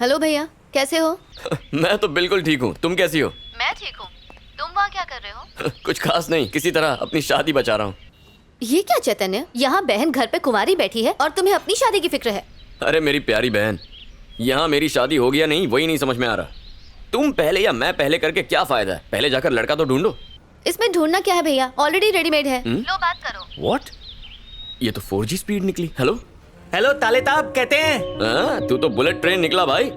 Hello भैया, कैसे हो? मैं तो बिल्कुल ठीक हूँ, तुम कैसी हो? मैं ठीक हूँ। तुम वहाँ क्या कर रहे हो? कुछ खास नहीं, किसी तरह अपनी शादी बचा रहा हूँ। ये क्या चैतन्य, यहाँ बहन घर पे कुंवारी बैठी है और तुम्हें अपनी शादी की फिक्र है। अरे मेरी प्यारी बहन, यहाँ मेरी शादी हो गया नहीं वही नहीं समझ में आ रहा। तुम पहले या मैं पहले करके क्या फायदा है? पहले जाकर लड़का तो ढूंढो। इसमें ढूंढना क्या है भैया, ऑलरेडी रेडीमेड है। लो बात करो। व्हाट? ये तो 4G स्पीड निकली। हेलो हेलो तालेताब कहते हैं। तू तो बुलेट ट्रेन निकला भाई।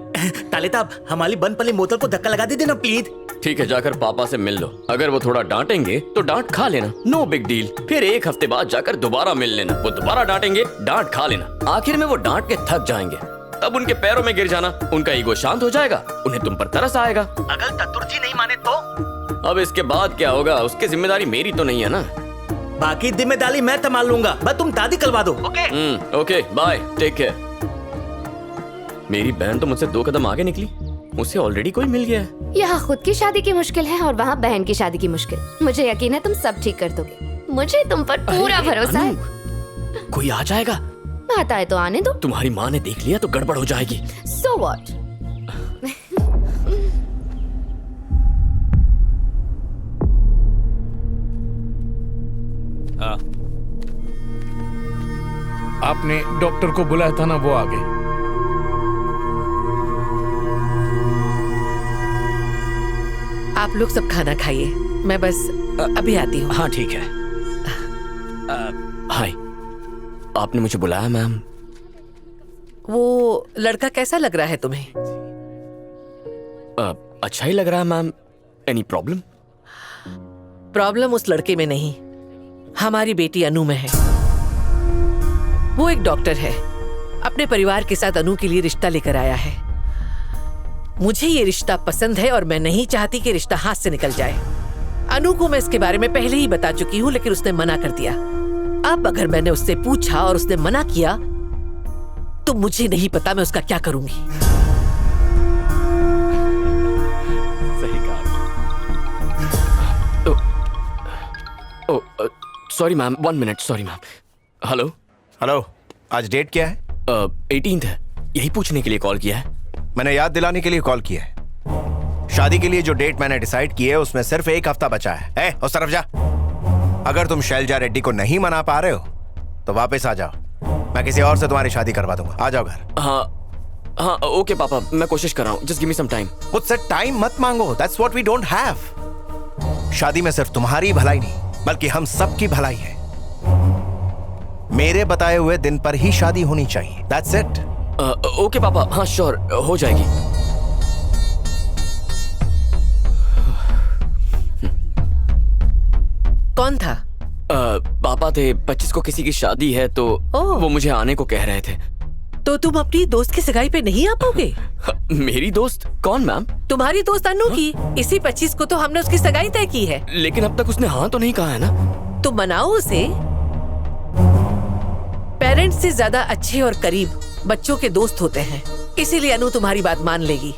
तालेताब, हमारी बंद पली बोतल को धक्का लगा दे देना प्लीज। ठीक है, जाकर पापा से मिल लो। अगर वो थोड़ा डांटेंगे तो डांट खा लेना, नो बिग डील। फिर एक हफ्ते बाद जाकर दोबारा मिल लेना। वो दोबारा डांटेंगे, डांट खा लेना। आखिर में वो डांट के थक जाएंगे, तब उनके पैरों में गिर जाना। उनका ईगो शांत हो जाएगा, उन्हें तुम पर तरस आएगा। अगर चतुर्जी नहीं माने तो? अब इसके बाद क्या होगा, उसकी जिम्मेदारी मेरी तो नहीं है ना। बाकी जिम्मेदारी मैं संभाल लूंगा, बस तुम दादी करवा दो। Okay bye, take care. मेरी बहन तो मुझसे 2 कदम आगे निकली, उसे ऑलरेडी कोई मिल गया है। यहाँ खुद की शादी की मुश्किल है और वहाँ बहन की शादी की मुश्किल। मुझे यकीन है तुम सब ठीक कर दोगे, मुझे तुम पर पूरा भरोसा है। कोई आ जाएगा। बात आए तो आने दो। तुम्हारी माँ ने देख लिया तो गड़बड़ हो जाएगी। So what? आपने डॉक्टर को बुलाया था ना, वो आ गए। आप लोग सब खाना खाइए, मैं बस अभी आती हूँ। हाँ ठीक है। हाय, आपने मुझे बुलाया मैम? वो लड़का कैसा लग रहा है तुम्हें? अच्छा ही लग रहा है मैम। Any problem? प्रॉब्लम उस लड़के में नहीं, हमारी बेटी अनु में है। वो एक डॉक्टर है, अपने परिवार के साथ अनु के लिए रिश्ता लेकर आया है। मुझे ये रिश्ता पसंद है और मैं नहीं चाहती कि रिश्ता हाथ से निकल जाए। अनु को मैं इसके बारे में पहले ही बता चुकी हूँ, लेकिन उसने मना कर दिया। अब अगर मैंने उससे पूछा और उसने मना किया तो मुझे नहीं पता मैं उसका क्या करूंगी। सही कहा। Sorry ma'am, 1 minute, sorry ma'am. Hello hello, आज डेट क्या है? 18th है, यही पूछने के लिए कॉल किया है। मैंने याद दिलाने के लिए कॉल किया है। शादी के लिए जो डेट मैंने डिसाइड की है उसमें सिर्फ 1 हफ्ता बचा है। उस तरफ जा। अगर तुम शैलजा रेड्डी को नहीं मना पा रहे हो तो वापस आ जाओ, मैं किसी और से तुम्हारी शादी करवा दूंगा। आ जाओ घर। हाँ ओके पापा, मैं कोशिश कर रहा हूँ। Just give me some time. मुझसे टाइम मत मांगो, that's what we don't have. शादी में सिर्फ तुम्हारी भलाई नहीं बल्कि हम सबकी भलाई है। मेरे बताए हुए दिन पर ही शादी होनी चाहिए, दैट्स इट। ओके पापा, हाँ श्योर, हो जाएगी। कौन था? पापा थे, 25 को किसी की शादी है तो वो मुझे आने को कह रहे थे। तो तुम अपनी दोस्त की सगाई पे नहीं आ पाओगे? मेरी दोस्त? कौन मैम? तुम्हारी दोस्त अनु की। इसी 25 को तो हमने उसकी सगाई तय की है। लेकिन अब तक उसने हाँ तो नहीं कहा है ना। तो मनाओ उसे। पेरेंट्स से ज्यादा अच्छे और करीब बच्चों के दोस्त होते हैं, इसीलिए अनु तुम्हारी बात मान लेगी।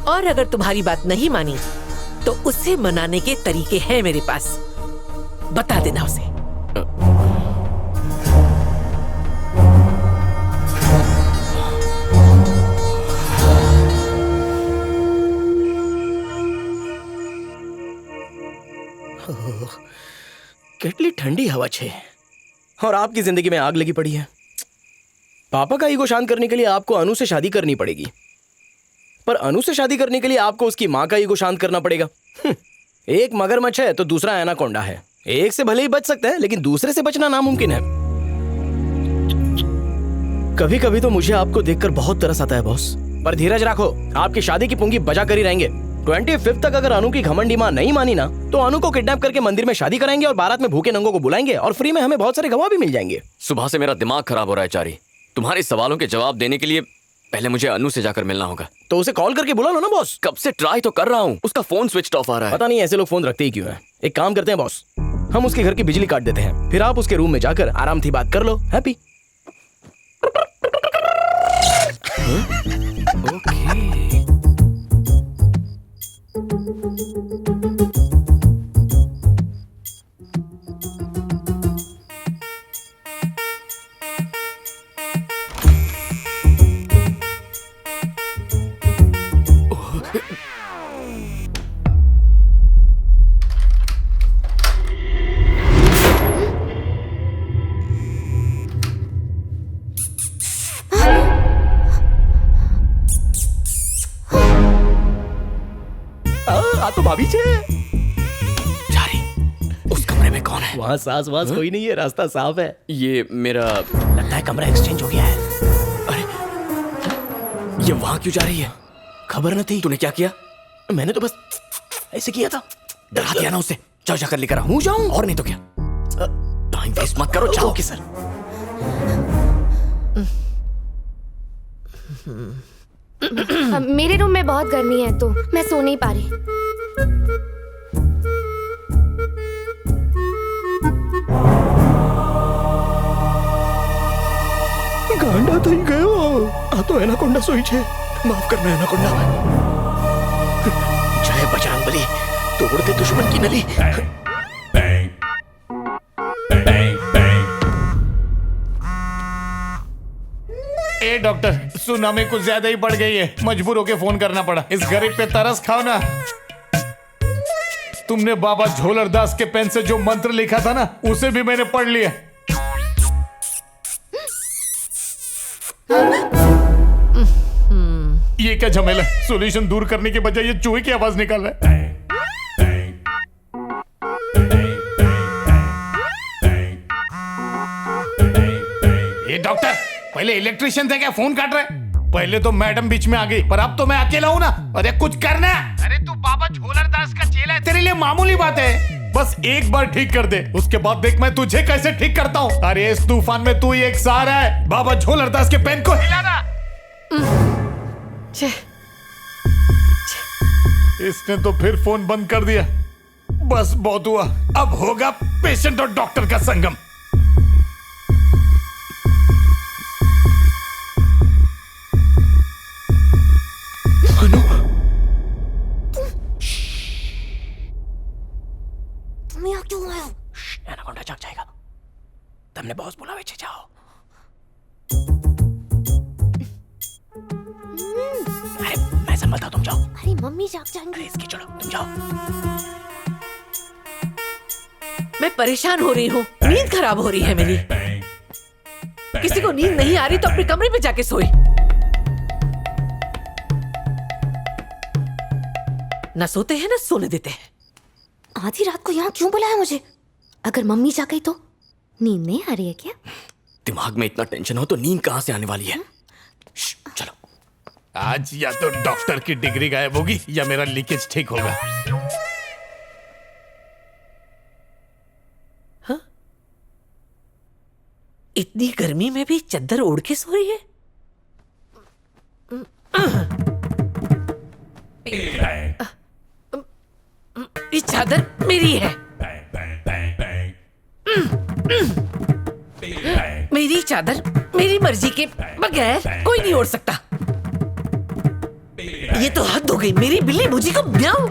और अगर तुम्हारी बात नहीं मानी तो उसे मनाने के तरीके हैं मेरे पास, बता देना उसे। कितनी ठंडी हवा छे और आपकी जिंदगी में आग लगी पड़ी है। पापा का ईगो शांत करने के लिए आपको अनु से शादी करनी पड़ेगी, पर अनु से शादी करने के लिए आपको उसकी माँ का ईगो शांत करना पड़ेगा। एक मगरमच्छ है तो दूसरा एनाकोंडा है। एक से भले ही बच सकते हैं लेकिन दूसरे से बचना नामुमकिन है। कभी कभी तो मुझे आपको देखकर बहुत तरस आता है बॉस, पर धीरज रखो, आपकी शादी की पुंगी बजा कर ही रहेंगे। 25 तक अगर अनु की घमंडी माँ नहीं मानी ना तो अनु को किडनैप करके मंदिर में शादी कराएंगे और बारात में भूखे नंगों को बुलाएंगे और फ्री में हमें बहुत सारे गवाह भी मिल जाएंगे। सुबह से मेरा दिमाग खराब हो रहा है चारी। तुम्हारे सवालों के जवाब देने के लिए पहले मुझे अनु से जाकर मिलना होगा। तो उसे कॉल करके बुला लो ना बॉस। कब से ट्राई तो कर रहा हूँ, उसका फोन स्विच ऑफ आ रहा है। पता नहीं ऐसे लोग फोन रखते ही क्यों है। एक काम करते हैं बॉस, हम उसके घर की बिजली काट देते हैं, फिर आप उसके रूम में जाकर आराम से बात कर लो। हैप्पी? देखो भाभी छे। चारी, उस कमरे में कौन है? वहाँ सास वास कोई नहीं है, रास्ता साफ है। ये मेरा लगता है कमरा एक्सचेंज हो गया है। ये वहां क्यों जा रही है? खबर न थी। तूने क्या किया? मैंने तो बस ऐसे किया था। डरा दिया ना उसे। जाओ जाकर लेकर आओ। हूँ जाऊं? और नहीं तो क्या? टाइम वेस्ट मत करो, जाओ। Okay sir. मेरे रूम में बहुत गर्मी है तो मैं सो नहीं पा रही। गांडा થઈ ગયો આ તો એનાકોન્ડા સોઈ છે માફ करना एनाकोंडा जय बजरंगबली तोड़ दे दुश्मन की नली ए डॉक्टर, सुनामी कुछ ज्यादा ही बढ़ गई है, मजबूर होके फोन करना पड़ा। इस गरीब पे तरस खाओ ना। तुमने बाबा झोलर दास के पेन से जो मंत्र लिखा था ना, उसे भी मैंने पढ़ लिया। ये क्या झमेला? सॉल्यूशन दूर करने के बजाय ये चूहे की आवाज निकाल रहा है। ये डॉक्टर, पहले इलेक्ट्रिशियन थे क्या फोन काट रहे? पहले तो मैडम बीच में आ गई, पर अब तो मैं अकेला हूं ना। अरे कुछ करना। अरे तू बाबा झोलर दास का चेला है, तेरे लिए मामूली बात है। बस एक बार ठीक कर दे, उसके बाद देख मैं तुझे कैसे ठीक करता हूँ। अरे इस तूफान में तू ही एक सहारा है। बाबा झोलर दास के पेन को हिलाना। इसने तो फिर फोन बंद कर दिया। बस बहुत हुआ, अब होगा पेशेंट और डॉक्टर का संगम। तुम यहाँ क्यों आए हो? एनाकोंडा जाग जाएगा तुमने बॉस बुलावे छे जाओ अरे मैं संभालता हूं, तुम जाओ। अरे मम्मी जाग जाएंगी। अरे इसकी छोड़ो, तुम जाओ। मैं परेशान हो रही हूँ, नींद खराब हो रही है मेरी। किसी को नींद नहीं आ रही तो अपने कमरे में जाके सोए। ना सोते हैं ना सोने देते हैं। आधी रात को यहाँ क्यों बुलाया मुझे? अगर मम्मी जा गई तो? नींद नहीं आ रही है क्या? दिमाग में इतना टेंशन हो तो नींद कहां से आने वाली है? चलो। आज या तो डॉक्टर की डिग्री गायब होगी या मेरा लीकेज ठीक होगा। हाँ? इतनी गर्मी में भी चद्दर ओढ़ के सो रही है। ये चादर मेरी है। मेरी चादर मेरी मर्जी के बगैर कोई नहीं ओढ़ सकता। ये तो हद हो गई। मेरी बिल्ली मुझे को म्याऊं।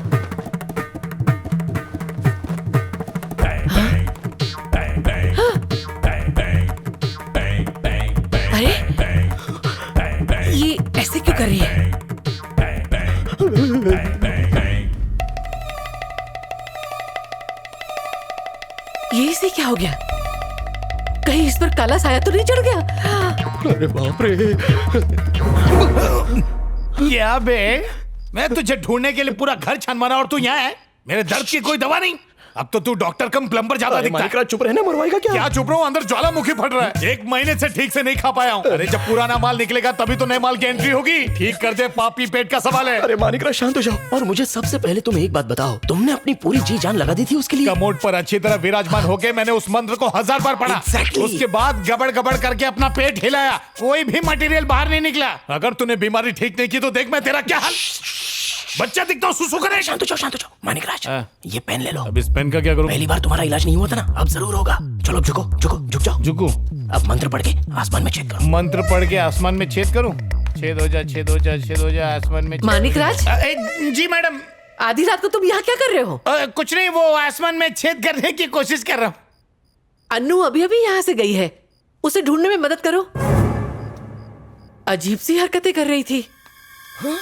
अरे ये ऐसे क्यों कर रही है? ये इसे क्या हो गया? कहीं इस पर काला साया तो नहीं चढ़ गया? अरे बाप रे। क्या बे? मैं तुझे ढूंढने के लिए पूरा घर छान मारा और तू यहाँ है? मेरे दर्द की कोई दवा नहीं? अब तो तू डॉक्टर कम प्लम्बर ज्यादा दिखता है। मालिक चुप रहना, मरवाएगा क्या? क्या चुप रहो? अंदर ज्वालामुखी फट रहा है। 1 महीने से ठीक से नहीं खा पाया हूँ। अरे जब पुराना माल निकलेगा तभी तो नए माल की एंट्री होगी। ठीक कर दे, पापी पेट का सवाल है। अरे मानिकराज शांत हो जाओ और मुझे सबसे पहले तुम एक बात बताओ, तुमने अपनी पूरी जी जान लगा दी थी उसके लिए? कमोड पर अच्छी तरह विराजमान होके मैंने उस मंत्र को 1000 बार पढ़ा। Exactly. उसके बाद गबड़ गबड़ करके अपना पेट हिलाया, कोई भी मटेरियल बाहर नहीं निकला। अगर तूने बीमारी ठीक नहीं की तो देख मैं तेरा क्या हाल। बच्चा दिखता हूँ, सुसु करे। शांत हो जाओ। मानिकराज ये पेन ले लो। अब इस पेन का क्या करूं? पहली बार तुम्हारा इलाज नहीं हुआ था ना, अब जरूर होगा। चलो अब झुक जाओ। झुकू? अब मंत्र पढ़ के आसमान में छेद करो। मंत्र पढ़ के आसमान में छेद करूं? छेद हो जा आसमान में। मानिकराज, जी मैडम। आधी रात को तुम यहाँ क्या कर रहे हो? कुछ नहीं, वो आसमान में छेद करने की कोशिश कर रहा हूँ। अन्नू अभी अभी यहाँ से गई है, उसे ढूंढने में मदद करो। अजीब सी हरकतें कर रही थी। हाँ?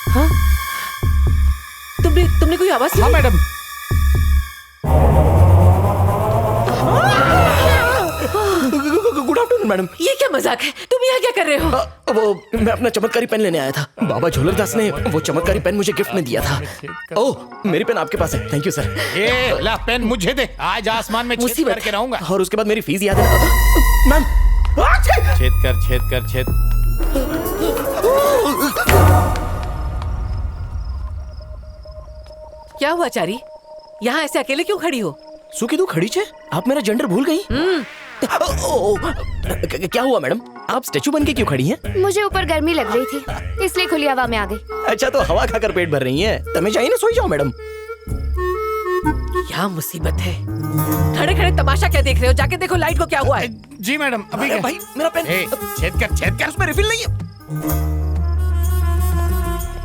हाँ? तुमने कोई आवाज सुनी? हाँ मैडम। मैडम। ये क्या मजाक है? तुम यहाँ क्या कर रहे हो? वो मैं अपना चमत्कारी पेन लेने आया था। बाबा झोलरदास ने वो चमत्कारी पेन मुझे गिफ्ट में दिया था। ओह, मेरी पेन आपके पास है। Thank you sir. ए ला पेन मुझे दे, आज आसमान में छेद मुसीबत करके रहूंगा। और उसके बाद मेरी फीस याद है मैम। छेद कर। क्या हुआ चारी? यहाँ ऐसे अकेले क्यों खड़ी हो? सुखी तू खड़ी छे? आप मेरा जेंडर भूल गई? क्या हुआ मैडम? आप स्टेचू बन के क्यों खड़ी हैं? मुझे ऊपर गर्मी लग रही थी, इसलिए खुली हवा में आ गई। अच्छा, तो हवा खाकर पेट भर रही हैं? तमें जाइए ना, सोई जाओ मैडम। क्या मुसीबत है? खड़े खड़े तमाशा क्या देख रहे हो? जाके देखो लाइट को क्या हुआ है। जी मैडम, अभी अरे भाई, मेरा पेन। छेद कर। उसमें रिफिल नहीं है।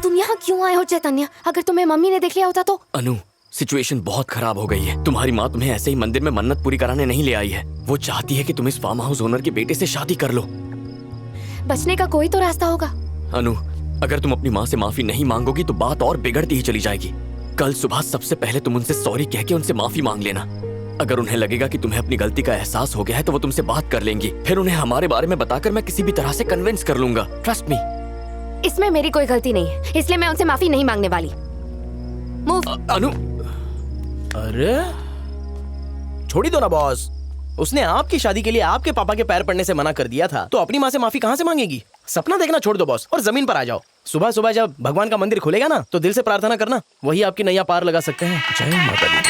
तुम यहाँ क्यों आए हो चैतन्य? अगर तुम्हें मम्मी ने देख लिया होता तो? अनु, सिचुएशन बहुत खराब हो गई है। तुम्हारी माँ तुम्हें ऐसे ही मंदिर में मन्नत पूरी कराने नहीं ले आई है। वो चाहती है कि तुम इस फार्म हाउस ओनर के बेटे से शादी कर लो। बचने का कोई तो रास्ता होगा। अनु, अगर तुम अपनी माँ से माफी नहीं मांगोगी तो बात और बिगड़ती ही चली जाएगी। कल सुबह सबसे पहले तुम उनसे सॉरी कह के उनसे माफी मांग लेना। अगर उन्हें लगेगा कि तुम्हें अपनी गलती का एहसास हो गया है तो वो तुमसे बात कर लेंगी। फिर उन्हें हमारे बारे में बताकर मैं किसी भी तरह से कन्विंस कर लूंगा। Trust me. इसमें मेरी कोई गलती नहीं है, इसलिए मैं उनसे माफी नहीं मांगने वाली। मूव। अनु, अरे छोड़ी दो ना बॉस। उसने आपकी शादी के लिए आपके पापा के पैर पड़ने से मना कर दिया था, तो अपनी माँ से माफी कहाँ से मांगेगी? सपना देखना छोड़ दो बॉस और जमीन पर आ जाओ। सुबह सुबह जब भगवान का मंदिर खुलेगा ना, तो दिल से प्रार्थना करना, वही आपकी नैया पार लगा सकते हैं। जय माता दी।